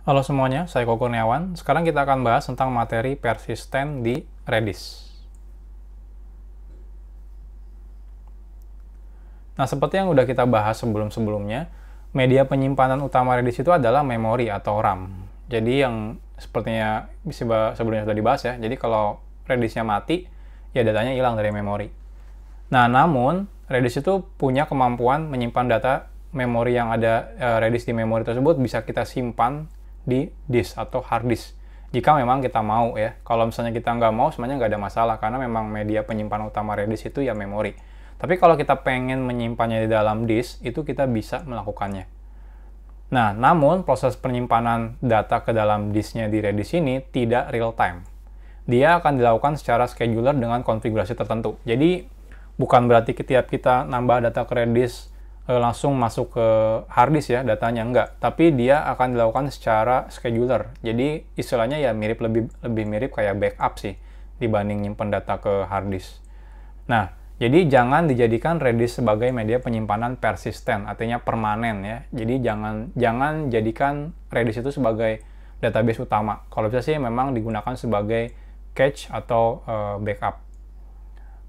Halo semuanya, saya Koko Kurniawan. Sekarang kita akan bahas tentang materi persisten di Redis. Nah, seperti yang udah kita bahas sebelum-sebelumnya, media penyimpanan utama Redis itu adalah memori atau RAM. Jadi yang sepertinya sebelumnya sudah dibahas ya, jadi kalau Redisnya mati, ya datanya hilang dari memori. Nah, namun Redis itu punya kemampuan menyimpan data memori yang ada Redis di memori tersebut bisa kita simpan di disk atau hard disk. Jika memang kita mau ya. Kalau misalnya kita nggak mau, sebenarnya nggak ada masalah karena memang media penyimpanan utama Redis itu ya memori. Tapi kalau kita pengen menyimpannya di dalam disk, itu kita bisa melakukannya. Nah, namun proses penyimpanan data ke dalam disknya di Redis ini tidak real time. Dia akan dilakukan secara scheduler dengan konfigurasi tertentu. Jadi, bukan berarti setiap kita nambah data ke Redis langsung masuk ke harddisk ya datanya, enggak, tapi dia akan dilakukan secara scheduler. Jadi istilahnya ya lebih mirip kayak backup sih dibanding nyimpen data ke harddisk. Nah, jadi jangan dijadikan Redis sebagai media penyimpanan persisten, artinya permanen ya. Jadi jangan jadikan Redis itu sebagai database utama. Kalau bisa sih memang digunakan sebagai cache atau backup.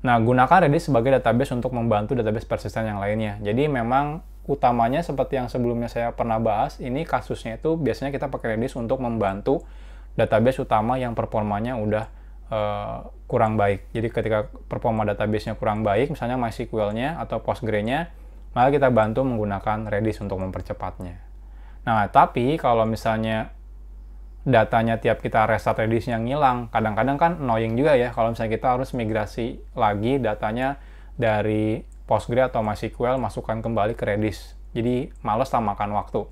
Nah, gunakan Redis sebagai database untuk membantu database persisten yang lainnya. Jadi memang utamanya seperti yang sebelumnya saya pernah bahas, ini kasusnya itu biasanya kita pakai Redis untuk membantu database utama yang performanya udah kurang baik. Jadi ketika performa database-nya kurang baik, misalnya MySQL-nya atau Postgre-nya, maka kita bantu menggunakan Redis untuk mempercepatnya. Nah, tapi kalau misalnya datanya tiap kita restart Redis yang ngilang, kadang-kadang kan annoying juga ya kalau misalnya kita harus migrasi lagi datanya dari Postgre atau MySQL masukkan kembali ke Redis. Jadi males lah makan waktu.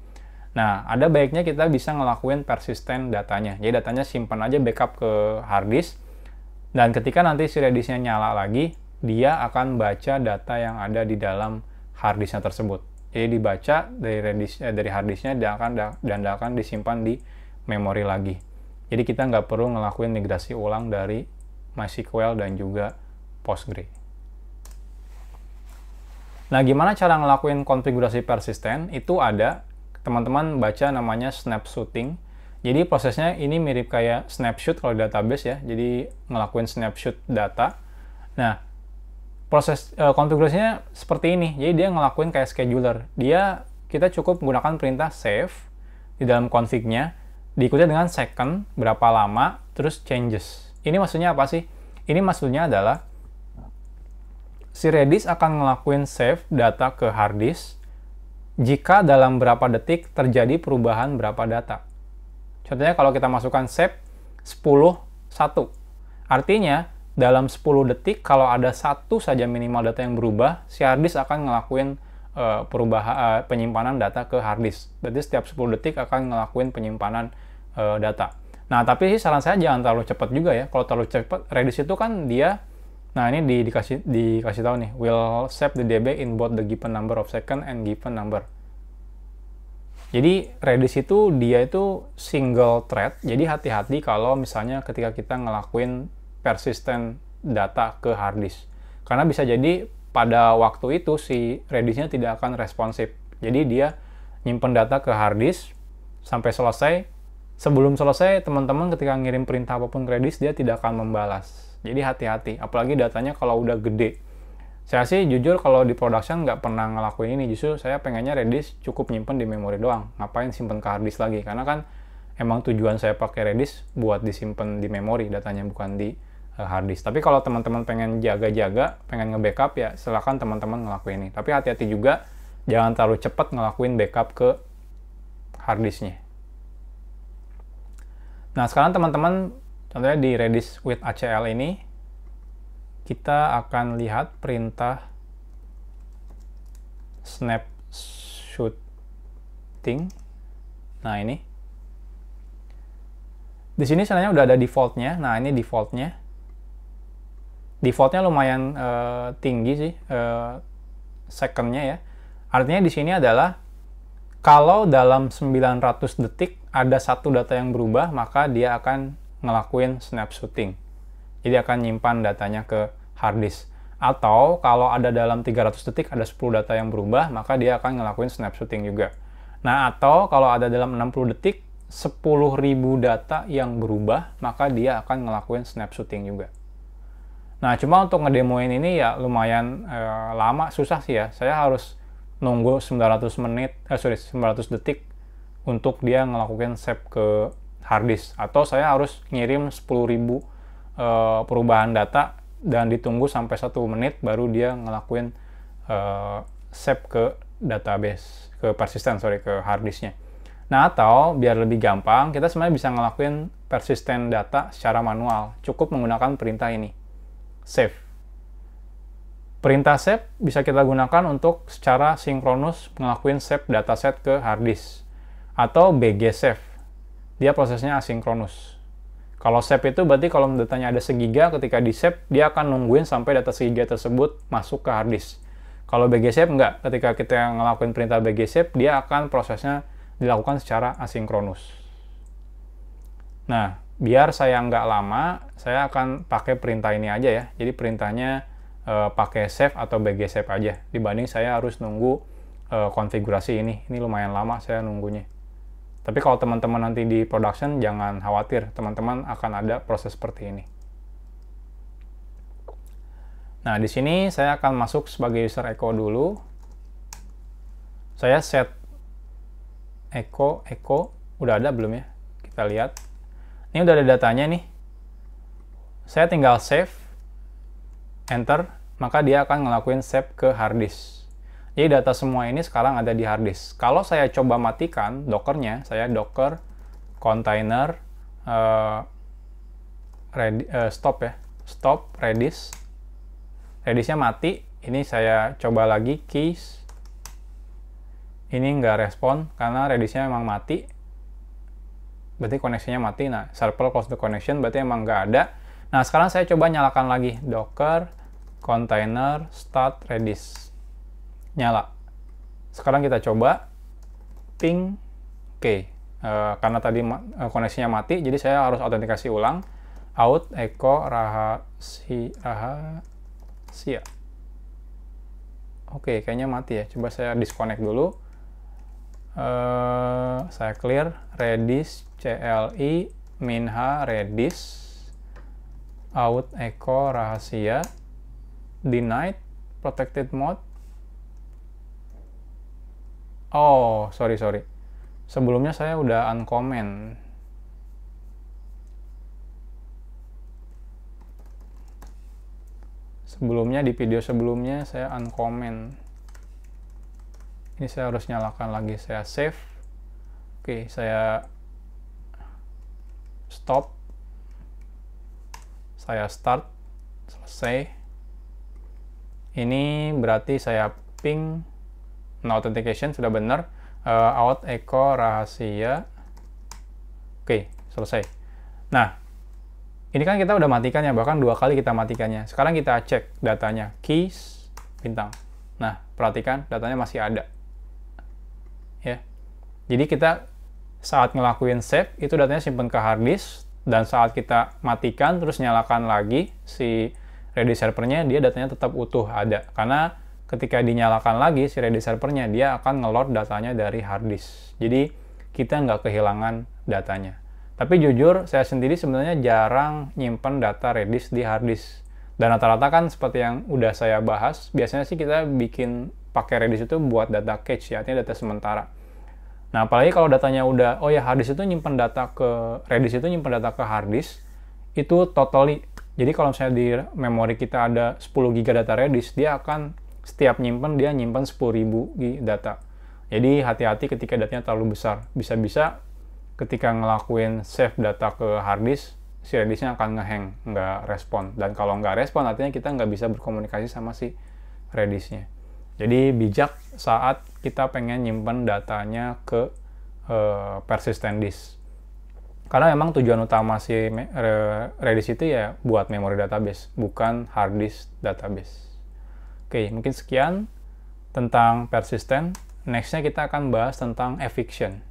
Nah, ada baiknya kita bisa ngelakuin persisten datanya. Jadi datanya simpan aja backup ke hard disk, dan ketika nanti si Redisnya nyala lagi, dia akan baca data yang ada di dalam hard disknya tersebut. Jadi dibaca dari hard disknya dan akan disimpan di memori lagi. Jadi kita nggak perlu ngelakuin migrasi ulang dari MySQL dan juga Postgre. Nah, gimana cara ngelakuin konfigurasi persisten? Itu ada, teman-teman baca namanya snapshotting. Jadi prosesnya ini mirip kayak snapshot kalau di database ya. Jadi ngelakuin snapshot data. Nah, proses konfigurasinya seperti ini. Jadi dia ngelakuin kayak scheduler. Kita cukup menggunakan perintah save di dalam config-nya, diikuti dengan second, berapa lama, terus changes. Ini maksudnya apa sih? Ini maksudnya adalah si Redis akan ngelakuin save data ke hard disk jika dalam berapa detik terjadi perubahan berapa data. Contohnya kalau kita masukkan save 10:1. Artinya dalam 10 detik kalau ada satu saja minimal data yang berubah, si hard disk akan ngelakuin penyimpanan data ke hard disk. Berarti setiap 10 detik akan ngelakuin penyimpanan data. Nah, tapi sih saran saya jangan terlalu cepat juga ya. Kalau terlalu cepat, Redis itu kan dia, nah ini dikasih tahu nih, will save the DB in both the given number of second and given number. Jadi Redis itu dia itu single thread. Jadi hati-hati kalau misalnya ketika kita ngelakuin persisten data ke hard disk. Karena bisa jadi pada waktu itu si Redisnya tidak akan responsif. Jadi dia nyimpen data ke hard disk sampai selesai. Sebelum selesai, teman-teman ketika ngirim perintah apapun ke Redis, dia tidak akan membalas. Jadi hati-hati, apalagi datanya kalau udah gede. Saya sih jujur kalau di production nggak pernah ngelakuin ini. Justru saya pengennya Redis cukup nyimpen di memori doang. Ngapain simpen ke hard disk lagi? Karena kan emang tujuan saya pakai Redis buat disimpan di memori datanya, bukan di hard disk. Tapi kalau teman-teman pengen jaga-jaga, pengen nge-backup, ya silakan teman-teman ngelakuin ini. Tapi hati-hati juga, jangan terlalu cepat ngelakuin backup ke hard disknya. Nah, sekarang teman-teman, contohnya di Redis with ACL ini, kita akan lihat perintah snapshotting. Nah, ini. Di sini sebenarnya udah ada default-nya. Nah, ini default-nya. Default-nya lumayan tinggi sih, second-nya ya. Artinya di sini adalah kalau dalam 900 detik ada satu data yang berubah, maka dia akan ngelakuin snapshotting. Jadi akan nyimpan datanya ke hard disk. Atau kalau ada dalam 300 detik ada 10 data yang berubah, maka dia akan ngelakuin snapshotting juga. Nah, atau kalau ada dalam 60 detik 10.000 data yang berubah, maka dia akan ngelakuin snapshotting juga. Nah, cuma untuk ngedemoin ini ya lumayan lama, susah sih ya. Saya harus nunggu 900 detik untuk dia ngelakuin save ke harddisk. Atau saya harus ngirim 10.000 perubahan data dan ditunggu sampai 1 menit baru dia ngelakuin save ke database, ke harddisknya. Nah, atau biar lebih gampang, kita sebenarnya bisa ngelakuin persisten data secara manual. Cukup menggunakan perintah ini, save. Perintah save bisa kita gunakan untuk secara sinkronus ngelakuin save dataset ke harddisk. Atau BG save, dia prosesnya asinkronus. Kalau save itu berarti kalau datanya ada segiga, ketika di save, dia akan nungguin sampai data segiga tersebut masuk ke harddisk. Kalau BG save enggak, ketika kita ngelakuin perintah BG save, dia akan prosesnya dilakukan secara asinkronus. Nah, biar saya nggak lama, saya akan pakai perintah ini aja ya. Jadi perintahnya pakai save atau BG save aja, dibanding saya harus nunggu konfigurasi ini. Ini lumayan lama saya nunggunya. Tapi kalau teman-teman nanti di production, jangan khawatir, teman-teman akan ada proses seperti ini. Nah, di sini saya akan masuk sebagai user echo dulu. Saya set echo, udah ada belum ya? Kita lihat. Ini udah ada datanya nih. Saya tinggal save, enter, maka dia akan ngelakuin save ke harddisk. Jadi data semua ini sekarang ada di harddisk. Kalau saya coba matikan dockernya, saya docker container stop redis. Redisnya mati. Ini saya coba lagi keys. Ini nggak respon karena redisnya memang mati. Berarti koneksinya mati. Nah, server close the connection berarti emang nggak ada. Nah, sekarang saya coba nyalakan lagi docker container start redis. Nyala. Sekarang kita coba ping oke. Karena tadi koneksinya mati, jadi saya harus autentikasi ulang. Out echo rahasia. Oke, kayaknya mati ya. Coba saya disconnect dulu. Saya clear redis CLI minha redis out echo rahasia denied protected mode. Oh, sorry. Sebelumnya saya udah uncomment. Sebelumnya di video sebelumnya saya uncomment. Ini saya harus nyalakan lagi. Saya save. Oke, saya stop. Saya start. Selesai. Ini berarti saya ping no authentication sudah benar. Out echo rahasia. Oke, selesai. Nah, ini kan kita udah matikan ya, bahkan 2 kali kita matikannya. Sekarang kita cek datanya, keys, bintang. Nah, perhatikan datanya masih ada. Ya. Jadi kita saat ngelakuin save, itu datanya simpen ke harddisk, dan saat kita matikan, terus nyalakan lagi si Redis servernya, dia datanya tetap utuh ada. Karena ketika dinyalakan lagi si Redis servernya, dia akan ngeload datanya dari harddisk. Jadi kita nggak kehilangan datanya. Tapi jujur, saya sendiri sebenarnya jarang nyimpen data Redis di harddisk. Dan rata-rata kan seperti yang udah saya bahas, biasanya sih kita bikin pakai Redis itu buat data cache ya, artinya data sementara. Nah, apalagi kalau datanya udah, oh ya harddisk itu nyimpen data ke, Redis itu nyimpen data ke harddisk, itu totally. Jadi kalau misalnya di memori kita ada 10 GB data Redis, dia akan setiap nyimpen, dia nyimpen 10.000 GB data. Jadi hati-hati ketika datanya terlalu besar. Bisa-bisa ketika ngelakuin save data ke harddisk, si Redisnya akan ngehang, nggak respon. Dan kalau nggak respon, artinya kita nggak bisa berkomunikasi sama si Redisnya. Jadi bijak saat kita pengen nyimpen datanya ke persistent disk. Karena memang tujuan utama si Redis itu ya buat memori database, bukan hard disk database. Oke, mungkin sekian tentang persistent. Next-nya kita akan bahas tentang eviction.